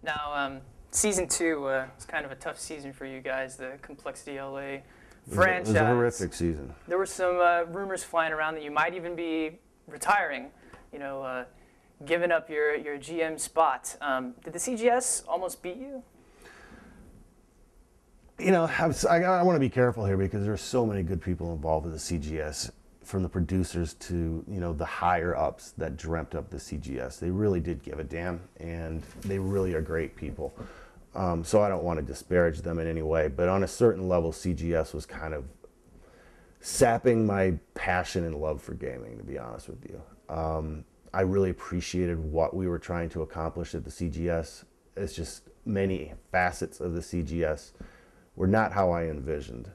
Now, season 2 was kind of a tough season for you guys, the Complexity LA franchise. It was a horrific season. There were some rumors flying around that you might even be retiring, giving up your GM spot. Did the CGS almost beat you? I want to be careful here because there's so many good people involved with the CGS, from the producers to the higher ups that dreamt up the CGS. They really did give a damn, and they really are great people. So I don't want to disparage them in any way, but on a certain level, CGS was kind of sapping my passion and love for gaming, to be honest with you. I really appreciated what we were trying to accomplish at the CGS. It's just many facets of the CGS were not how I envisioned.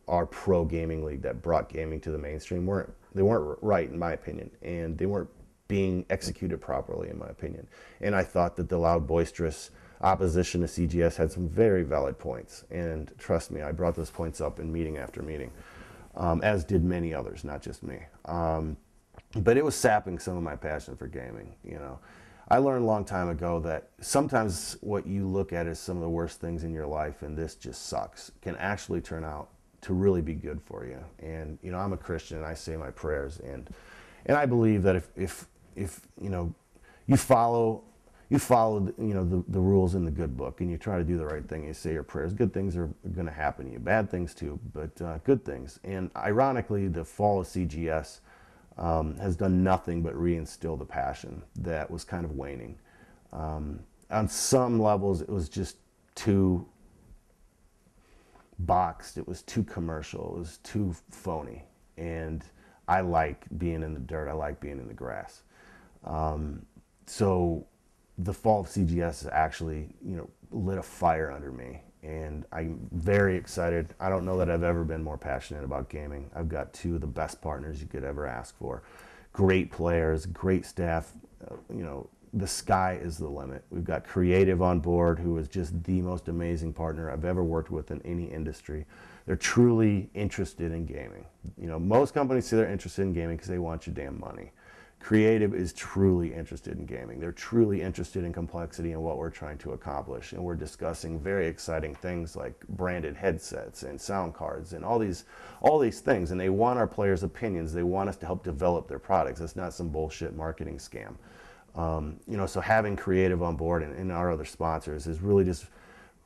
Our pro gaming league that brought gaming to the mainstream weren't right, in my opinion, and they weren't being executed properly, in my opinion. And I thought that the loud, boisterous opposition to CGS had some very valid points, and trust me, I brought those points up in meeting after meeting, as did many others, not just me. But it was sapping some of my passion for gaming. I learned a long time ago that sometimes what you look at as some of the worst things in your life, and this just sucks, can actually turn out to really be good for you. And I'm a Christian, and I say my prayers, and I believe that if you follow the rules in the good book, and you try to do the right thing, you say your prayers, good things are going to happen to you. Bad things too, but good things. And ironically, the fall of CGS has done nothing but reinstill the passion that was kind of waning. On some levels, it was just too boxed, it was too commercial, it was too phony. And I like being in the dirt, I like being in the grass. So the fall of CGS actually, lit a fire under me, and I'm very excited. I don't know that I've ever been more passionate about gaming. I've got two of the best partners you could ever ask for. Great players, great staff. The sky is the limit. We've got Creative on board, who is just the most amazing partner I've ever worked with in any industry. They're truly interested in gaming. Most companies say they're interested in gaming because they want your damn money. Creative is truly interested in gaming. They're truly interested in complexity and what we're trying to accomplish. And we're discussing very exciting things like branded headsets and sound cards and all these things. And they want our players' opinions. They want us to help develop their products. It's not some bullshit marketing scam. So having Creative on board and our other sponsors has really just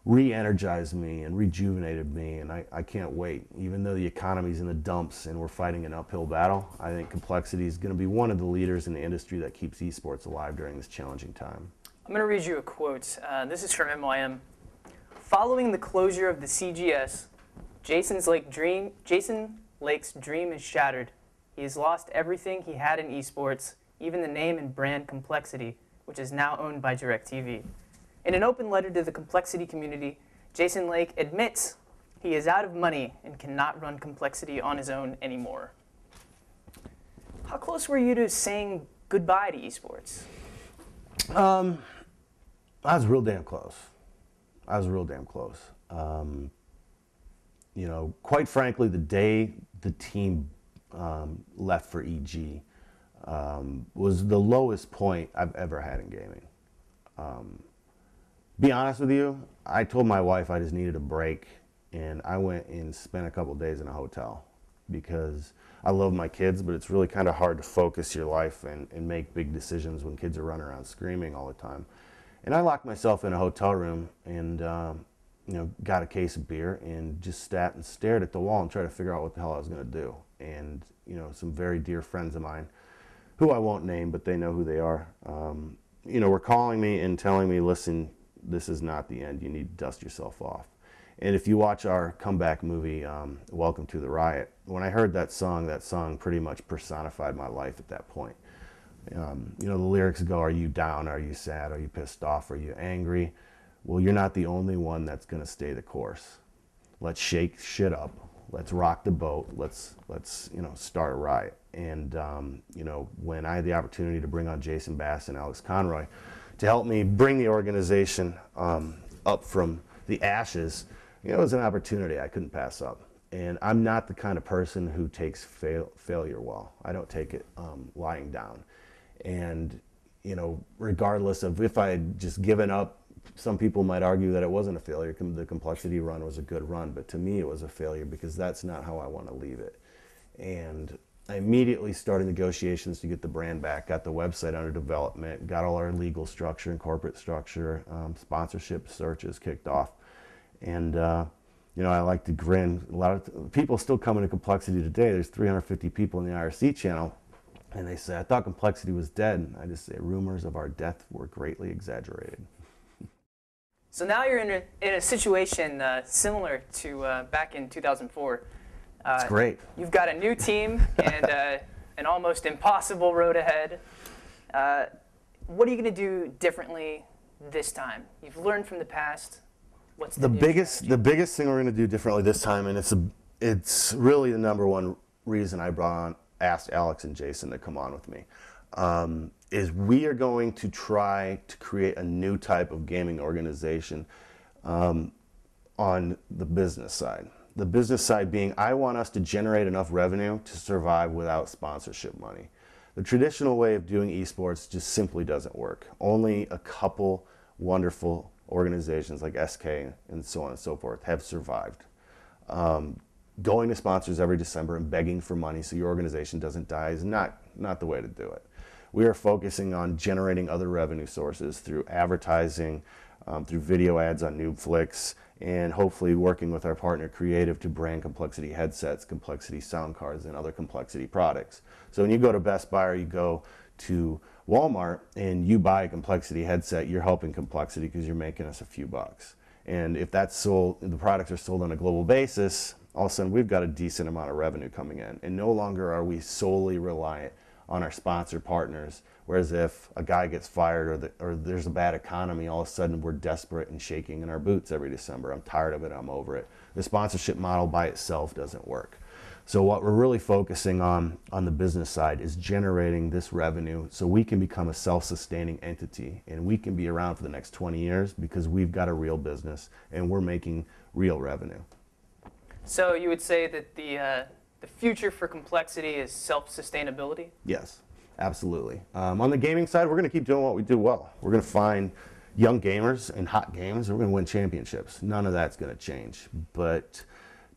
re-energized me and rejuvenated me, and I can't wait. Even though the economy's in the dumps and we're fighting an uphill battle, I think Complexity is going to be one of the leaders in the industry that keeps esports alive during this challenging time. I'm going to read you a quote. This is from MYM. Following the closure of the CGS, Jason Lake's dream is shattered. He has lost everything he had in esports, even the name and brand Complexity, which is now owned by DirecTV. In an open letter to the Complexity community, Jason Lake admits he is out of money and cannot run Complexity on his own anymore. How close were you to saying goodbye to esports? I was real damn close. Quite frankly, the day the team left for EG was the lowest point I've ever had in gaming. Be honest with you, I told my wife I just needed a break, and I went and spent a couple days in a hotel because I love my kids, but it's really kind of hard to focus your life and make big decisions when kids are running around screaming all the time. And I locked myself in a hotel room and got a case of beer and just sat and stared at the wall and tried to figure out what the hell I was going to do. And some very dear friends of mine, who I won't name, but they know who they are, were calling me and telling me, listen, this is not the end. You need to dust yourself off. And if you watch our comeback movie, Welcome to the Riot, when I heard that song pretty much personified my life at that point. The lyrics go, are you down? Are you sad? Are you pissed off? Are you angry? Well, you're not the only one that's going to stay the course. Let's shake shit up. Let's rock the boat. Let's start a riot. And, when I had the opportunity to bring on Jason Bass and Alex Conroy to help me bring the organization up from the ashes, it was an opportunity I couldn't pass up. And I'm not the kind of person who takes failure well. I don't take it lying down. And, regardless of if I had just given up, some people might argue that it wasn't a failure. The complexity run was a good run, but to me it was a failure because that's not how I want to leave it. And I immediately started negotiations to get the brand back, got the website under development, got all our legal structure and corporate structure, sponsorship searches kicked off. And I like to grin. A lot of people still come into complexity today. There's 350 people in the IRC channel, and they say, I thought complexity was dead. And I just say, rumors of our death were greatly exaggerated. So now you're in a situation similar to back in 2004. It's great. You've got a new team and an almost impossible road ahead. What are you going to do differently this time? You've learned from the past. What's the biggest thing we're going to do differently this time, and it's really the number one reason I asked Alex and Jason to come on with me, is we are going to try to create a new type of gaming organization on the business side. The business side being, I want us to generate enough revenue to survive without sponsorship money. The traditional way of doing esports just simply doesn't work. Only a couple wonderful organizations like SK and so on and so forth have survived. Going to sponsors every December and begging for money so your organization doesn't die is not the way to do it. We are focusing on generating other revenue sources through advertising, through video ads on Noobflix, and hopefully working with our partner Creative to brand Complexity headsets, Complexity sound cards, and other Complexity products. So when you go to Best Buy or you go to Walmart and you buy a Complexity headset, you're helping Complexity because you're making us a few bucks. And if that's sold, the products are sold on a global basis, all of a sudden we've got a decent amount of revenue coming in. And no longer are we solely reliant on our sponsor partners. Whereas if a guy gets fired or there's a bad economy, all of a sudden we're desperate and shaking in our boots every December. I'm tired of it, I'm over it. The sponsorship model by itself doesn't work. So what we're really focusing on the business side is generating this revenue so we can become a self-sustaining entity and we can be around for the next 20 years because we've got a real business and we're making real revenue. So you would say that the future for Complexity is self-sustainability? Yes, absolutely. On the gaming side, we're going to keep doing what we do well. We're going to find young gamers and hot games, and we're going to win championships. None of that's going to change. But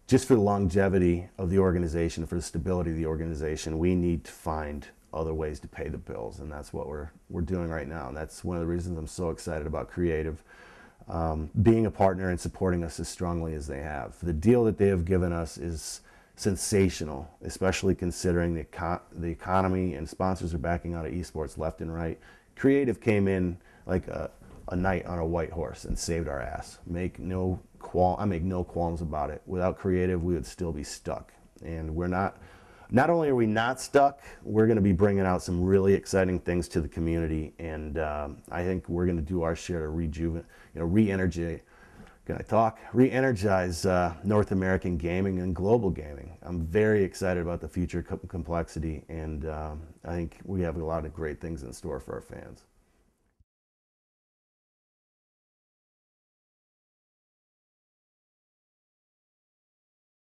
just for the longevity of the organization, for the stability of the organization, we need to find other ways to pay the bills, and that's what we're doing right now. And that's one of the reasons I'm so excited about Creative being a partner and supporting us as strongly as they have. The deal that they have given us is sensational, especially considering the economy and sponsors are backing out of esports left and right. Creative came in like a knight on a white horse and saved our ass. I make no qualms about it. Without Creative, we would still be stuck. And not only are we not stuck, we're going to be bringing out some really exciting things to the community. And I think we're going to do our share to re-energize North American gaming and global gaming. I'm very excited about the future Complexity, and I think we have a lot of great things in store for our fans.